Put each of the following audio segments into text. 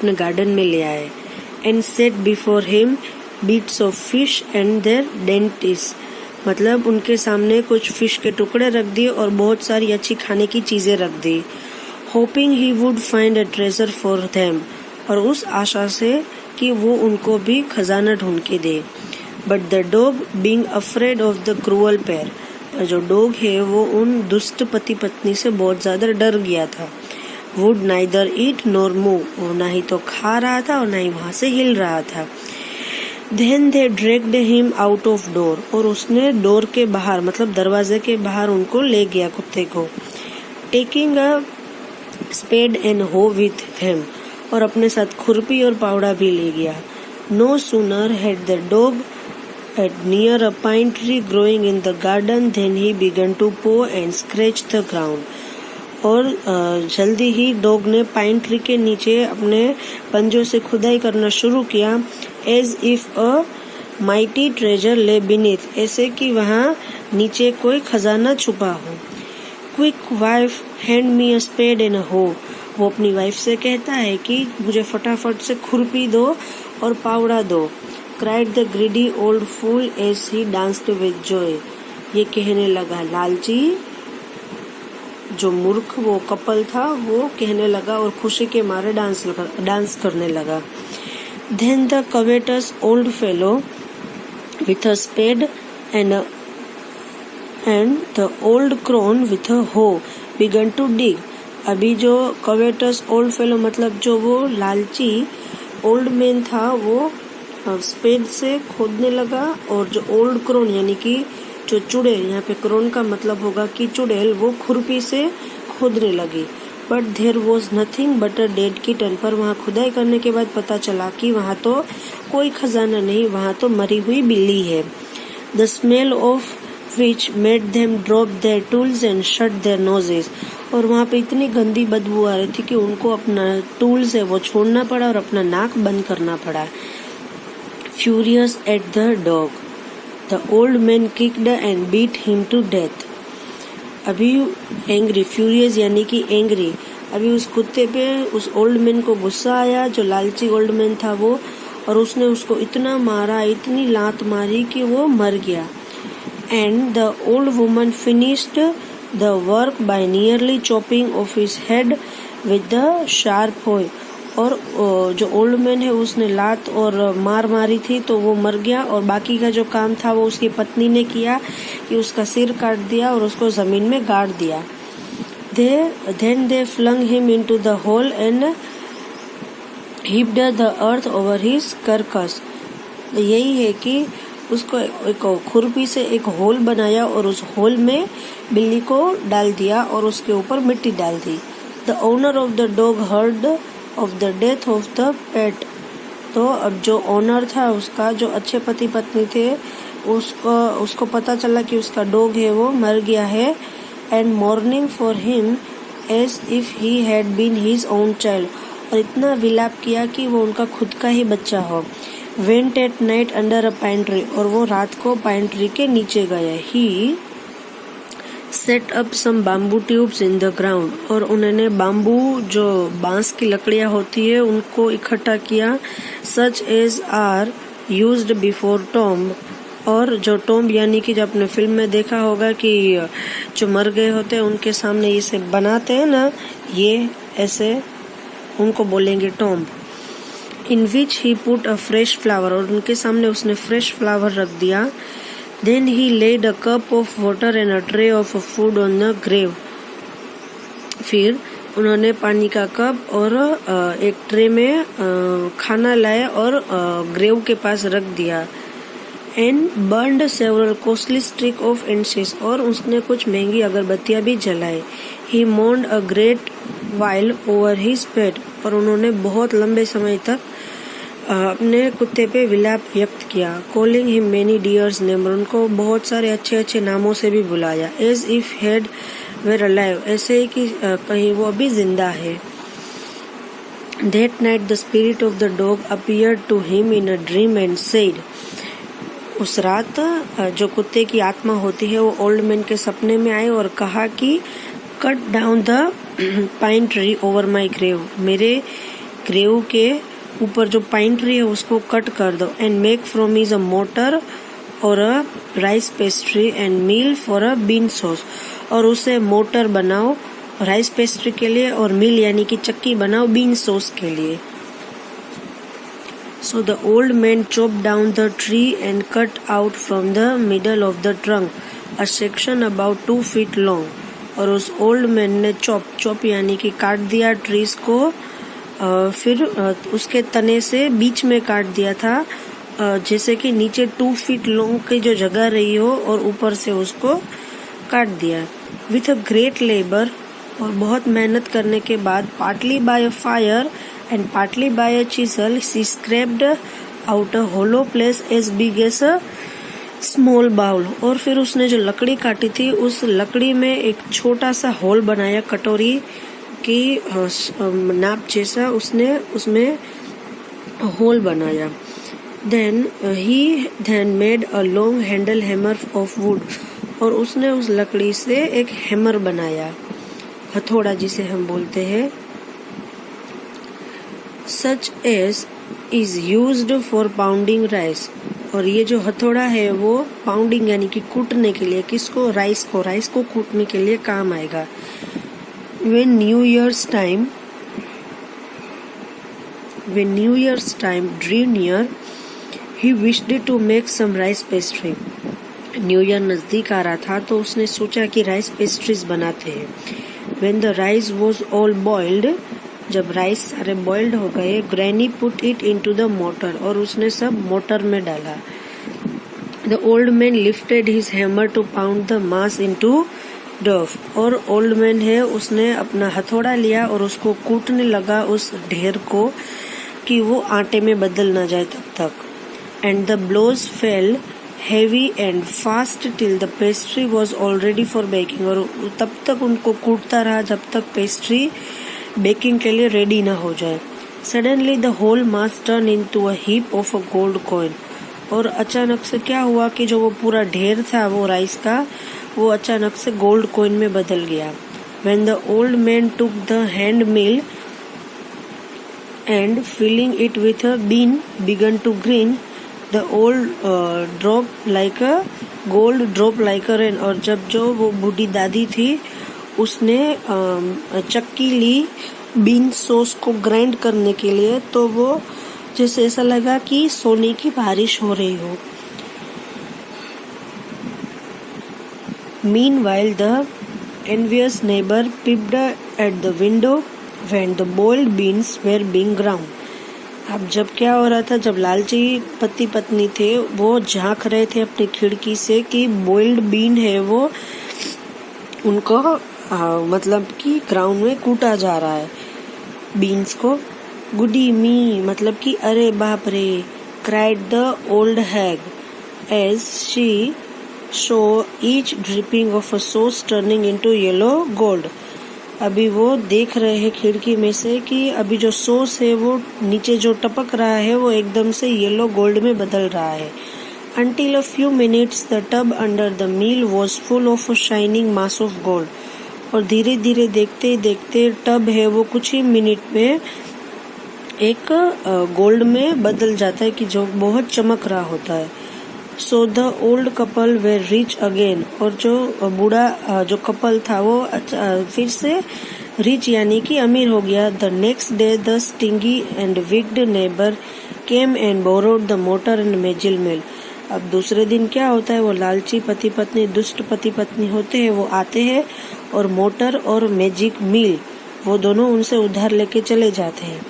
अपने गार्डन में ले आए। And set before him bits of fish and their dainties, मतलब उनके सामने कुछ फिश के टुकड़े रख दिए और बहुत सारी अच्छी खाने की चीजें रख दी। Hoping he would find a treasure for them, और उस आशा से कि वो उनको भी खजाना ढूंढ के दे। But the dog being afraid of the cruel pair, पर जो डॉग है वो उन दुष्ट पति पत्नी से बहुत ज्यादा डर गया था। Would neither eat nor move, वो ना ही तो खा रहा था और ना ही वहां से हिल रहा था। Then they dragged him out of door, और उसने डोर के बाहर मतलब दरवाजे के बाहर उनको ले गया कुत्ते को। Taking a spade and hoe with him, और अपने साथ खुरपी और पावड़ा भी ले गया। No sooner had the dog at near a pine tree growing in the garden than he began to paw and scratch the ground, और जल्दी ही डॉग ने पाइन ट्री के नीचे अपने पंजों से खुदाई करना शुरू किया। As if a mighty treasure lay beneath, ऐसे कि वहाँ नीचे कोई खजाना छुपा हो। Quick wife hand me a spade and a hoe, वो अपनी वाइफ से कहता है कि मुझे फटाफट से खुरपी दो और पावड़ा दो। Cried the greedy old fool as he danced with joy, ये कहने लगा लालची जो मूर्ख वो कपल था वो कहने लगा और खुशी के मारे डांस करने लगा। Then the covetous old fellow with a spade and the old crone with a hoe began to dig. अभी जो covetous old fellow मतलब जो वो लालची ओल्ड मैन था वो स्पेड से खोदने लगा, और जो ओल्ड क्रोन यानी कि जो चुड़ैल, यहाँ पे क्रोन का मतलब होगा कि चुड़ैल, वो खुरपी से खोदने लगी। But there was nothing but a dead kitten, पर वहाँ खुदाई करने के बाद पता चला कि वहाँ तो कोई खजाना नहीं, वहाँ तो मरी हुई बिल्ली है। The smell of which made them drop there tools and shut there noses, और वहाँ पे इतनी गंदी बदबू आ रही थी कि उनको अपना टूल्स है वो छोड़ना पड़ा और अपना नाक बंद करना पड़ा। Furious at the dog, the old man kicked and beat him to death. अभी एंग्री, फ्यूरियस यानी कि एंग्री, अभी उस कुत्ते पे उस ओल्ड मैन को गुस्सा आया जो लालची ओल्ड मैन था वो, और उसने उसको इतना मारा, इतनी लात मारी कि वो मर गया। And the old woman finished the work by nearly chopping of his head with the sharp होय, और जो ओल्ड मैन है उसने लात और मार मारी थी तो वो मर गया, और बाकी का जो काम था वो उसकी पत्नी ने किया कि उसका सिर काट दिया और उसको जमीन में गाड़ दिया। Then they flung him into the hole and heaped the earth over his carcass. यही है कि उसको एक खुरपी से एक होल बनाया और उस होल में बिल्ली को डाल दिया और उसके ऊपर मिट्टी डाल दी। The owner of the dog heard of the death of the pet, तो अब जो ओनर था उसका, जो अच्छे पति पत्नी थे, उसको पता चला कि उसका डॉग है वो मर गया है। And mourning for him as if he had been his own child, और इतना विलाप किया कि वो उनका खुद का ही बच्चा हो। Went at night under a pine tree, और वो रात को पाइन ट्री के नीचे गए। He set up some bamboo tubes in the ground, और उन्होंने बाम्बू जो बांस की लकड़ियां होती है उनको इकट्ठा किया। Such as are used before tomb, और जो टॉम्ब यानी कि जब आपने फिल्म में देखा होगा कि जो मर गए होते हैं उनके सामने इसे बनाते हैं ना, ये ऐसे उनको बोलेंगे tomb. In which he put a fresh flower, और उनके सामने उसने फ्रेश फ्लावर रख दिया। Then he laid a cup of water and a tray of food on the grave. फिर उन्होंने पानी का कप और एक ट्रे में खाना लाया और ग्रेव के पास रख दिया। And burned several costly sticks of incense, और उसने कुछ महंगी अगरबत्तियां भी जलाई। He mourned a great while over his pet, और उन्होंने बहुत लंबे समय तक अपने कुत्ते पे विलाप व्यक्त किया। Calling him many dears name, उनको बहुत सारे अच्छे अच्छे नामों से भी बुलाया। As if he'd were alive, ऐसे ही कि कहीं वो अभी जिंदा है। That night the spirit of the dog appeared to him in a dream and said, उस रात जो कुत्ते की आत्मा होती है वो ओल्ड मैन के सपने में आए और कहा कि cut down the pine tree over my grave, मेरे ग्रेव के ऊपर जो पाइन ट्री है उसको कट कर दो and make from is a mortar और a rice pastry and mill for a bean sauce, और उसे मोटर बनाओ राइस पेस्ट्री के लिए और मील यानी कि चक्की बनाओ बीन सॉस के लिए। So the old man chopped down the tree and cut out from the middle of the trunk a section about 2 feet long, और उस ओल्ड मैन ने चॉप यानी कि काट दिया ट्रीज को, फिर उसके तने से बीच में काट दिया था, जैसे कि नीचे 2 फीट लॉन्ग की जो जगह रही हो और ऊपर से उसको काट दिया। विथ अ ग्रेट लेबर, और बहुत मेहनत करने के बाद, partly bye a fire and partly by a chisel, she scraped out a hollow place as big as a small bowl, और फिर उसने जो लकड़ी काटी थी उस लकड़ी में एक छोटा सा होल बनाया, कटोरी की नाप जैसा उसने उसमें होल बनाया। then made a long handle hammer of wood, और उसने उस लकड़ी से एक हैमर बनाया, हथौड़ा जिसे हम बोलते हैं, such as is used for pounding rice, और ये जो हथौड़ा है वो पाउंडिंग यानी कि कूटने के लिए, किसको, राइस को कूटने के लिए काम आएगा। when New Year's time drew near, he wished to make some rice pastry, new year नजदीक आ रहा था तो उसने सोचा कि राइस पेस्ट्रीज बनाते हैं। when the rice was all boiled, जब राइस सारे बॉइल्ड हो गए, granny put it into the mortar, और उसने सब मोटर में डाला। The old man lifted his hammer to pound the mass into dough, और ओल्ड मैन है उसने अपना हथौड़ा लिया और उसको कूटने लगा उस ढेर को कि वो आटे में बदल ना जाए तब तक। And the blows fell heavy and fast till the pastry was already for baking, और तब तक उनको कूटता रहा जब तक पेस्ट्री बेकिंग के लिए रेडी ना हो जाए। Suddenly the whole mass turn into a heap of a gold coin, और अचानक से क्या हुआ कि जो वो पूरा ढेर था वो राइस का, वो अचानक से गोल्ड कॉइन में बदल गया। When the old man took the hand mill and filling it with a bean began to green, the old drop like a gold drop like a rain, और जब जो वो बूढ़ी दादी थी उसने चक्की ली बीन सॉस को ग्राइंड करने के लिए, तो वो जैसे ऐसा लगा कि सोने की बारिश हो रही हो। Meanwhile, the envious neighbor peeped at the window when the boiled beans were being ground. अब जब क्या हो रहा था, जब लालची पति पत्नी थे वो झांक रहे थे अपनी खिड़की से कि बॉइल्ड बीन है वो उनको मतलब कि ग्राउंड में कूटा जा रहा है बीन्स को। गुडी मी मतलब कि अरे बाप रे, cried the old hag as she show each dripping of a sauce turning into yellow gold. अभी वो देख रहे हैं खिड़की में से कि अभी जो सॉस है वो नीचे जो टपक रहा है वो एकदम से येलो गोल्ड में बदल रहा है। Until a few minutes the tub under the mill was full of a shining mass of gold, और धीरे धीरे देखते देखते टब है वो कुछ ही मिनट में एक गोल्ड में बदल जाता है कि जो बहुत चमक रहा होता है। So the old couple were rich again, और जो बूढ़ा जो कपल था वो फिर से रिच यानी कि अमीर हो गया। The next day the stingy and wicked neighbour came and borrowed the mortar and magic mill. अब दूसरे दिन क्या होता है, वो लालची पति पत्नी, दुष्ट पति पत्नी होते हैं, वो आते हैं और मोटर और मैजिक मिल वो दोनों उनसे उधार लेके चले जाते हैं।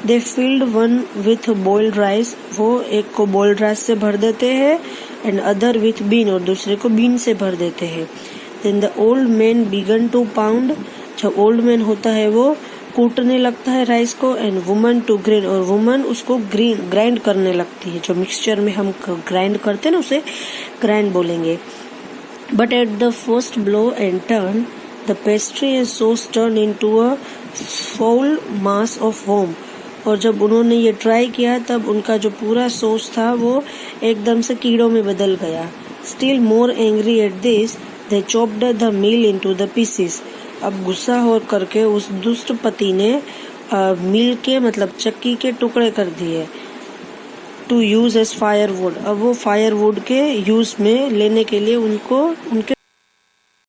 They filled one with boiled rice, वो एक को बॉइल्ड राइस से भर देते हैं, एंड अदर विथ बीन, और दूसरे को बीन से भर देते हैं। Then the old man began to pound, जो ओल्ड मैन होता है वो कूटने लगता है राइस को, एंड वुमन टू ग्राइंड, और वुमन उसको ग्राइंड करने लगती है। जो मिक्सचर में हम ग्राइंड करते हैं ना उसे ग्राइंड बोलेंगे। But at the first blow and turn the pastry and sauce turn into a foul mass of worm, और जब उन्होंने ये ट्राई किया तब उनका जो पूरा सॉस था वो एकदम से कीड़ों में बदल गया। Still more angry at this they chopped the meal into the pieces. अब गुस्सा हो करके उस दुष्ट पति ने मिल के मतलब चक्की के टुकड़े कर दिए। टू यूज एज फायरवुड, अब वो फायरवुड के यूज में लेने के लिए उनको उनके